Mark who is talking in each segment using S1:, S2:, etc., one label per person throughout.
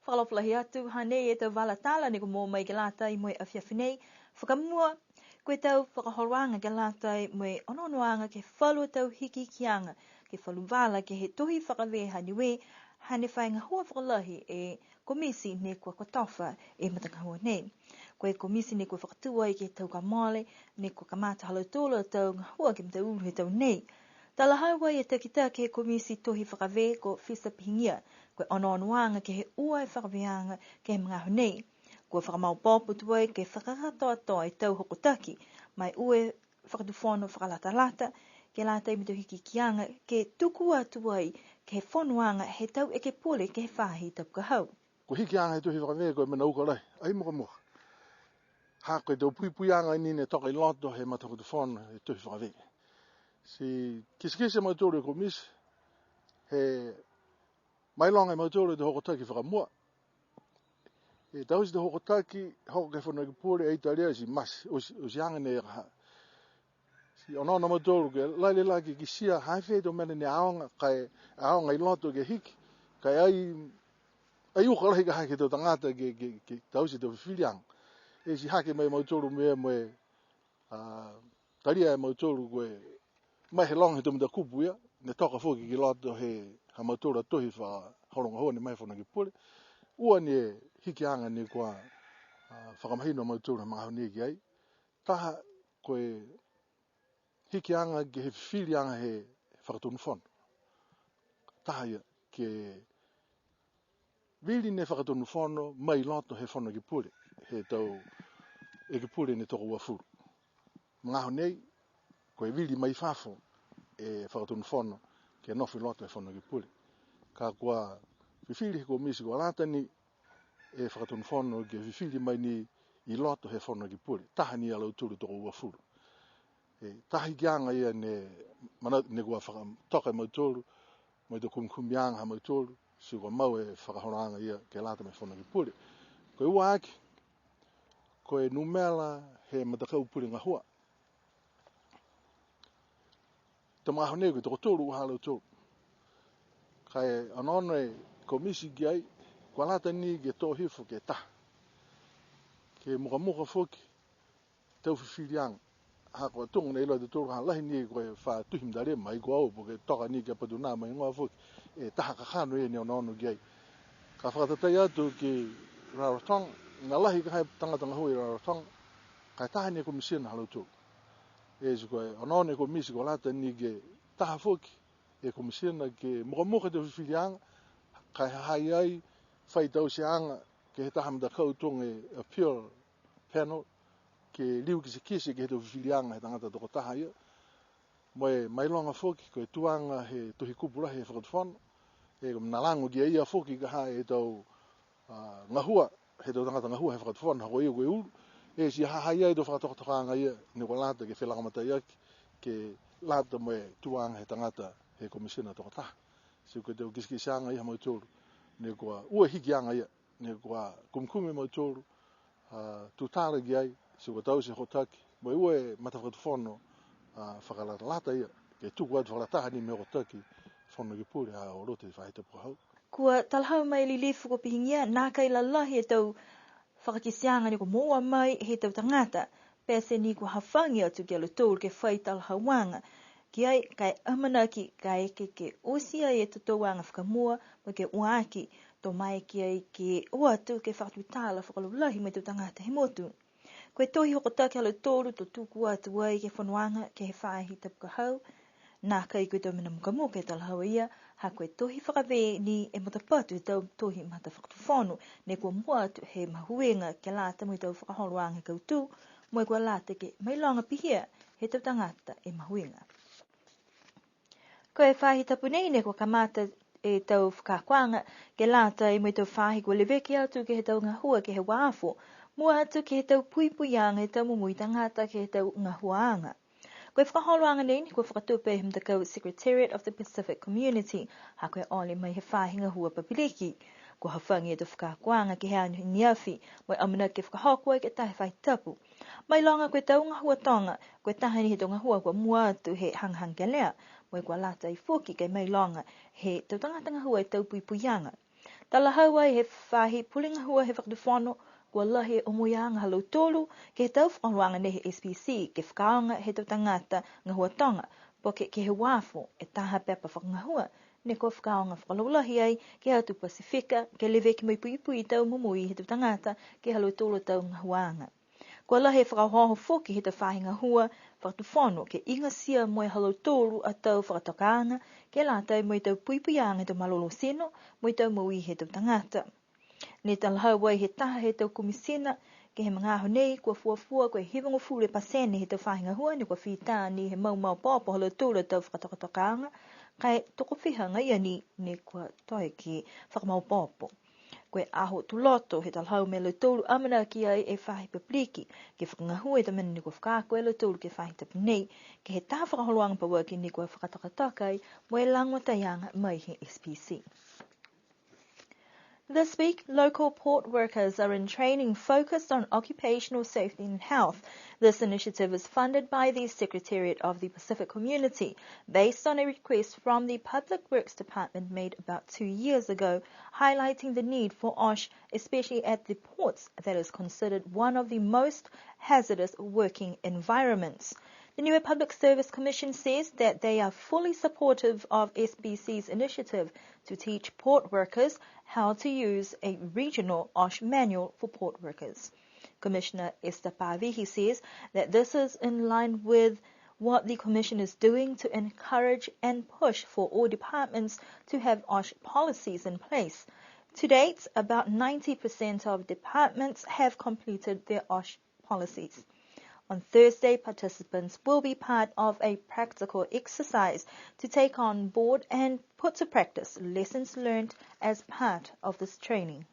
S1: whakalopulahi atu, hanei e tau walatala ni ko mō mai ke lātai moe awhiawhinei, whakamua, koe tau whakahoroanga ke lātai moe ononoanga ke whalu tau hiki kianga, ke whalu wala ke he tohi whakaweha niwe, hane whainga hua whakalahi e komisi ne kua kotofa e matangahua nei. Koe komisi ne kua whakatua i ke tau ka mole, ne kua kamata halo tōla tau ngahua ke mta uru he tau nei. Tala hawa e takita ke komisi tohi whakawe ko fisa pihingia, koe ononoanga ke he ua e whakaweanga ke he mga honei. Kua whakamau pōpu tuai ke whakakatoa i tau hokotaki, mai ue whakatufono whakalata-lata, ke lata i mito hiki kianga, ke tukua tuai ke he whonoanga he tau e ke pole ke he whahi tapuka hau.
S2: Ko hiki anga he tohi whakawe koe mana uka rai, ai muka muka. Ha koe tau puipuianga i nine toka i loto he matahutufon he tohi whakawe. Si kisikise mautoro e komisi, he mailonga i mautoro e te hokotaki whakamua. E tausi te hokotaki, hoko ke whanaki pōre e itaria si mas, o si anga ne kaha. Si onona mautoro ke laile laki ki sia haiwhe to mene ne aonga, kai aonga i loto ke hiki, kai ai uka lahi ka hake tau tangata ke tausi te whiwhirianga. E si hake mai mautoro mea moe, taria e mautoro koe, mai he longa he tumita kupu ia, ne toka whoki ki loto he ha mautoro tohi wha horonga hoa ne mai whanaki pōre. Ua ni hiki anga ni kua whakamahino mautoro mga honi ki ai. Taha koe hiki anga ke he whiwhiri anga he whakatonu whono. Taha ia ke vili ne whakatonu whono mai loto he whono ki pūre. He tau e ki pūre ne toko ua furu. Mga honi koe vili mai whafo e whakatonu whono ke nofi loto he whono ki pūre. Ka kua whiwhiri he komisi kua latani e whakatonu whono ke whiwhiri mai ni i loto he whono ki pūre. Taha ni alau tūru toko ua furu. Tahi ki anga ia ne kua whakatoka i mautoro, mai te kumkumi anga ha mautoro, si kua mau e whakahoranga ia ke lata me whono ki pūre. Koe ua aki, koe numela he matakau pūre ngahua. Te mga hone koe toko tōru uha lau tōru. Kai anono e komisi ki ai, kua lata ni ke tō hifo ke taha. Ke muka whoki, tau whiwhirianga. Ha koe tunga nei loa te tōru ha lahi ni koe wha tuhim dare mai kua au, ke toka ni ke patu nā mai ngoa whoki. E taha kakano e ni anono ki ai. Ka whakatatai atu ki Rarotonga, ngā lahi ka hai tangatanga hui Rarotonga, kai taha ni komisi na halau tōru. E si koe anono e komisi kua lata ni ke taha whoki, e komisi na ke muka te whiwhirianga, kai hai ai, whai tau se anga, ke he taha mta kautunga e appeal panel, ke liu kisi ke he tau whiwhirianga he tangata toko taha ia. Moe mailonga whoki, koe tuanga he tohi kupurahi he whakatwhono, e mnalango ki ia whoki ka hae he tau ngahua, he tau tangata ngahua he whakatwhono, hako ia koe uru, e si hai ai tau whakatokatokanga ia, ne kua lata ke whelangamatai aki, ke lata moe tuanga he tangata he komisina toko taha. Si koe tau kisikisanga ia mautoro, ne kua ua hiki anga ia, ne kua kumkumi mautoro, tutara ki ai, si kua tau se hotaki, moe ua e matawhakatwhono whakalata ia, ke tuku atu whakalataha ni me hotaki, whono ki pūre ha o rote whaitapu hau.
S1: Kua talhau mai li lifu ko pihingia, nā kai lalahi e tau whakakisianga ni ko moa mai he tau tangata, pese ni kua hawhangi atu ki alu tōru ke whai talhau wanga, ki ai kai amanaki kai ke osia e to wanga whakamua, mo ke uaki, to mai ki ai ke oatu ke whakatutala whakalulahi me tau tangata he motu. Koe tohi hokotaki alu tōru to tuku atu ai ke whanuanga ke he whaihi tapuka hau, nā kai koe tau mina mukamuka e talhau ia, ha koe tohi whakawe ni e matapatu e tau tohi mata whakatuwhonu, ne kua mua atu he mahuenga ke lata mo i tau whakaholoanga kautu, mo e kua lata ke mailonga pihia he tau tangata e mahuenga. Koe whahi tapu nei ne kua kamata e tau whakakwanga ke lata e mo i tau whahi kua leweki atu ke he tau ngahua ke he wāfo, mua atu ke he tau puipuianga he tau mumui tangata ke he tau ngahuaanga. Koe whakaholoanga nei ni kua whakatupe he mtakau Secretariat of the Pacific Community, ha koe ole mai he whahinga hua papiliki. Kua hawhangi e tu whakakwanga ke hea niafi, mo amana ke whakahokua ke tahe whai tapu. Mai longa koe tau ngahua tonga, koe tahe ni he tau ngahua kua mua atu he hanghang ke lea, mo kua lata i whoki ke mai longa he tau tangata ngahua e tau puipuyanga. Tala hawa he whahi pulinga hua he whakatuwhano kua lahi o muianga halau tolu ke he tau whakaruanga ne he SPC ke whakaonga he tau tangata ngā hua tonga po ke he wafo e taha pepa whakangahua ne kua whakaonga whakalaulahi ai ke hatu Pasifika ke lewe ki mai pui tau mumui he tau tangata ke halau tolu tau ngā huanga. Kua lahi whakahoho whoki he tau whahinga hua whakatuwhano ke inga sia moe halau tolu a tau whakatokaanga ke lātai moe tau puipuianga he tau malolo seno moe tau mui he tau tangata. Ne talahau wai he taha he tau kumisina ke he mga honei kua fuafua kua hivango fure pasene he tau whahinga hua ni kua whita ni he mau pāpo halau tolu tau whakatokaanga kai toko whihanga ia ni kua toi ki whakamau pāpo. Koe aho tuloto he talhau me lo tolu amana ki ai e whahi papliki ke whakangahua e tamana ni kua whakaako e lo tolu ke whahi tapunei ke he taha whakaholoanga paua ki ni kua whakatakatai mo e langwa tayanga mai he SPC. This week, local port workers are in training focused on occupational safety and health. This initiative is funded by the Secretariat of the Pacific Community, based on a request from the Public Works Department made about 2 years ago, highlighting the need for OSH, especially at the ports that is considered one of the most hazardous working environments. The Niuean Public Service Commission says that they are fully supportive of SBC's initiative to teach port workers how to use a regional OSH manual for port workers. Commissioner Esther Pavihi says that this is in line with what the Commission is doing to encourage and push for all departments to have OSH policies in place. To date, about 90% of departments have completed their OSH policies. On Thursday, participants will be part of a practical exercise to take on board and put to practice lessons learned as part of this training.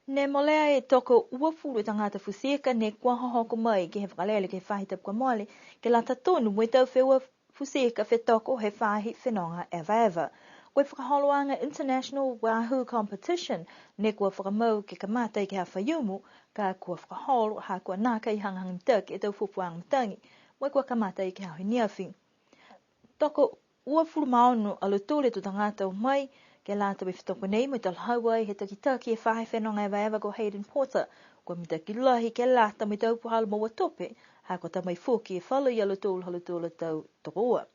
S1: Ne molea e toko ua furu tangata fusika ne kua hohoko mai ke he whakalele ke whahi tapu mole ke lata tonu mui tau whewa fusika whe toko he whahi whenonga ewa. Koe whakaholoanga International Wahoo Competition ne kua whakamau ke kamata i ke hawhaiumu ka kua whakaholo ha kua naka i hanghang mtaki e tau fufuang mtangi moi kua kamata i ke hau niawhi. Toko ua furu maono alutore tu tangata o mai ke lata we whetoko nei mo tal hawai he taki e whahe whenonga ewa ko Hayden Porter kua mitaki lahi ke lata mo tau puhala mo watope ha kua tamai fuki e whala i halutole tau toko ua.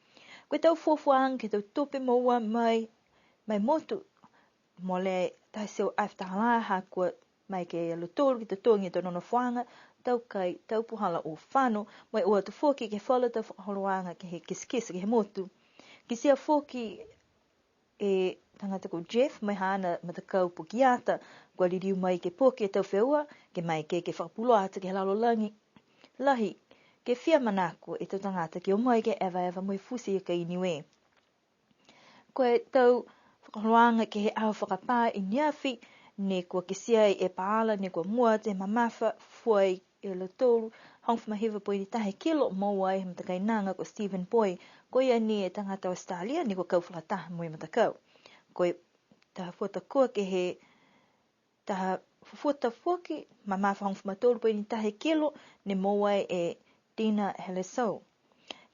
S1: Koe tau fuafuang ke tau tope moa mai motu mole tai seo aiftahala ha kua mai ke alutole ki tau tongi tau nono fuanga tau kai tau puhala o whano mai ua tu fuki ke whala tau whakaholoanga ke he kiskisa ke he motu. Ki sia fuki e tangata ko Jeff mai hana matakau pukiata kua liriu mai ke poke tau wheua ke mai ke whakapuloata ke halalo lahi ke whia manako e tau tangata ki o mai ke ewa mai fusi ka i niwe. Koe tau whakaholoanga ke he au whakapā i niawhi ne kua kisia e paala ne kua mua te mamafa fuai e lo tolu hongfu mahiwa poi ni tahe kilo mawai he matakainanga ko Stephen Boy ko ia ni e tangata Australia ni kua kauwhakataha mo i matakau. Koe taha fuata kua ke he taha fuata fuaki mamafa hongfu matolu poi ni tahe kilo ne mawai e Dina Helesau.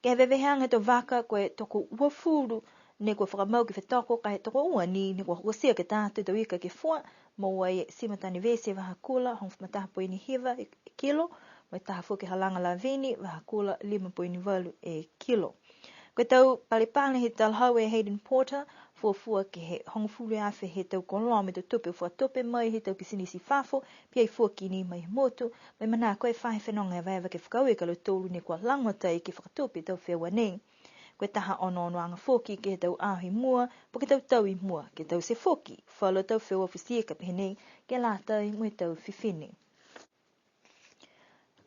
S1: Ke weweheanga to waka koe toko ua furu ne kua whakamau ki whetoko ka he toko ua ni kua hokosia ke tātu tau ika ke fua mawai e simatani vese wahakula hongfu mataha poi ni hiva e kilo mai taha fuki halanga la vini wahakula 5.8 e kilo. Koe tau palepane he talhau e Hayden Porter fuafua ke he hongfuru awhi he tau koloma me tau tupe fua tupe mai he tau kisinisi fafo pia i fuaki ni mai motu mai mana koe whahe whenonga e waiwa ke whakau e kalo tolu ne kua langwatai ke whakatupe tau whewa nei. Koe taha ono fuaki ke he tau ahi mua po ke tau i mua ke tau se fuaki whalo tau whewa fusieka pehe nei ke lātai mui tau whiwhine.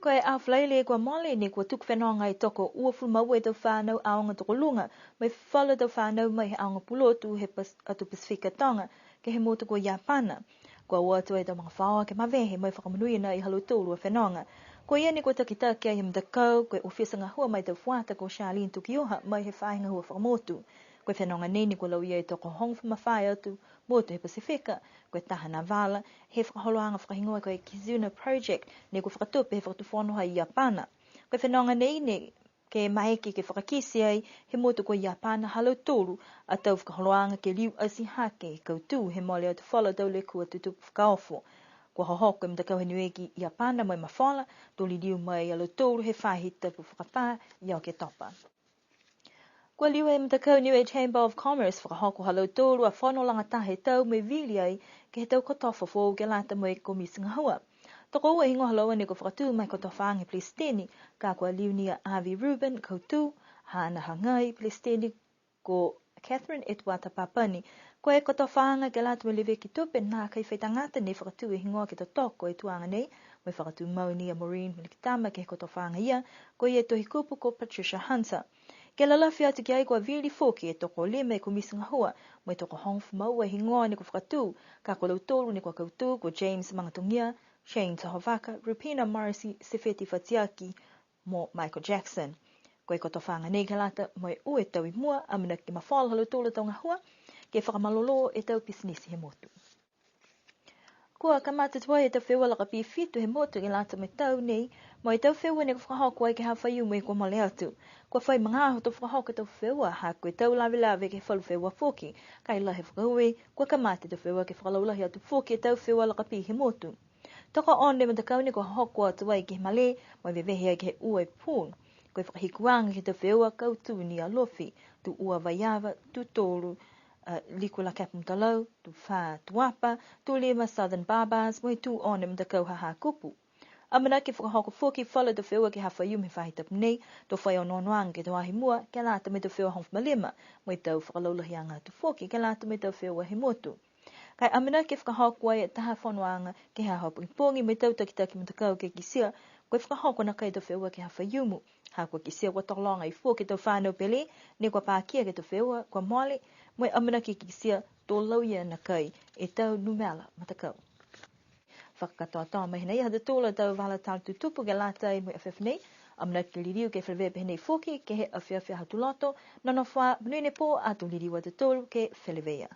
S1: Koe au whalaile kua mole ne kua tuku whenonga i toko ua fulmau e tau whanau aonga toko lunga mai whala tau whanau mai he aonga pulotu he atu Pasifika tonga ke he motu kua Japana. Kua watu e tau mga whaoa ke mawehe mai whakamunuina i halutolu a whenonga. Koe ia ni kua takitaki ai mtakau koe ofisanga hua mai tau whata ko Charlene Tukioha mai he whainga hua whakamotu. Koe whenonga nini kua lau ia i toko hongfu mawhai atu motu he Pasifika koe taha na wala he whakaholoanga whakahingoa koe Kizuna Project ne kua whakatupe he whakatuwhono hai Japana. Koe whenonga nei ne ke maeki ke whakakisi ai he motu ko Japana halo tolu a tau whakaholoanga ke liu asi hake koutu he mole o te whala tau le kua tutupu whakaofo. Kua hohoko im takau he nueki Japana mai mawhala, tuli liu mai alo tolu he whahi tapu whakapā iau ke topa. Kua liu e mtakau Niuean Chamber of Commerce whakahoko halo tolu a whanolanga tahe tau me vili ai ke he tau kotofa fō ke lata mo e komisinga hua. Toko ua hingo haloa ni ko whakatu mai kotofaange Palestini ka kua liu nia Avi Ruben koutu, Hana Hangai Palestini ko Catherine Etwata Papani ko e kotofaanga ke lata mo lewe ki tupe nā kai whaitangata ni whakatu e hingoa ki to toko e tuanga nei mai whakatu mau nia Maureen Milikitama ke he kotofaanga ia ko i e tohi kupu ko Patricia Hunter. Ke la lawhi atu ki ai kua vili fōki e toko lime ko misinga hua, mai toko hongfu mau e hingoa ni ko whakatu, ka kua lautolu ni kua koutu ko James Mangatungia, Shane Tahovaka, Rupina Morrissey, Sefeti Fatiaki, mo Michael Jackson. Koe kotofanga nei ka lata mo e ue tau i mua, amina ki mawhala lautolu taunga hua, ke whakamalolo e tau pisinisi he motu. Kua kamata tua e tau whewa laka pi fitu he motu ke lata me tau nei, mo e tau whewa ne ko whakahoko ai ke hawhaiu mo e kua mole atu. Kua whai mga aho tau whakahoko tau whewa, ha koe tau lawe ke whalu whewa fōki, kai lahe whakaue, kua kamata tau whewa ke whakalaulahi atu fōki e tau whewa laka pi he motu. Toko on le matakau ni ko hoko atu ai ke male, mo e vevehe ai ke he ua e pūn. Koe whakahikuanga ke tau whewa koutu ni a lofi, tu ua vaiava, tu tolu, Likula Kapumtalau, tu wha tuapa, tu lima Southern Barbars, mo i tu on le matakau haha kupu. Amana ke whakahoko fōki whala tau whewa ke hawhaiu me whahitapu nei, to whai o nonoanga ke tau ahi mua, ke lata me tau whewa hongfu malima, mo i tau whakalaulahi anga tu fōki, ke lata me tau whewa he motu. Kai amana ke whakahoko ai e taha whanoanga ke hea haupungi me tau takitaki matakau ke kisia, koe whakahoko na kai tau whewa ke hawhaiumu. Ha kua kisia kua tokolonga i fō ke tau whānau pele, ne kua pākia ke tau whewa, kua mole, mo amana ke kisia tō lauia na kai e tau numela matakau. Whakatoa toa mai nei hada tōla tau wala tālu tutupu ke lata i mo i awhewhenei, amana ke liriu ke whelewepe nei fōki ke he awhewhea hatu loto, nana wha mnuine pō atu liriu atu tōlu ke wheleweia.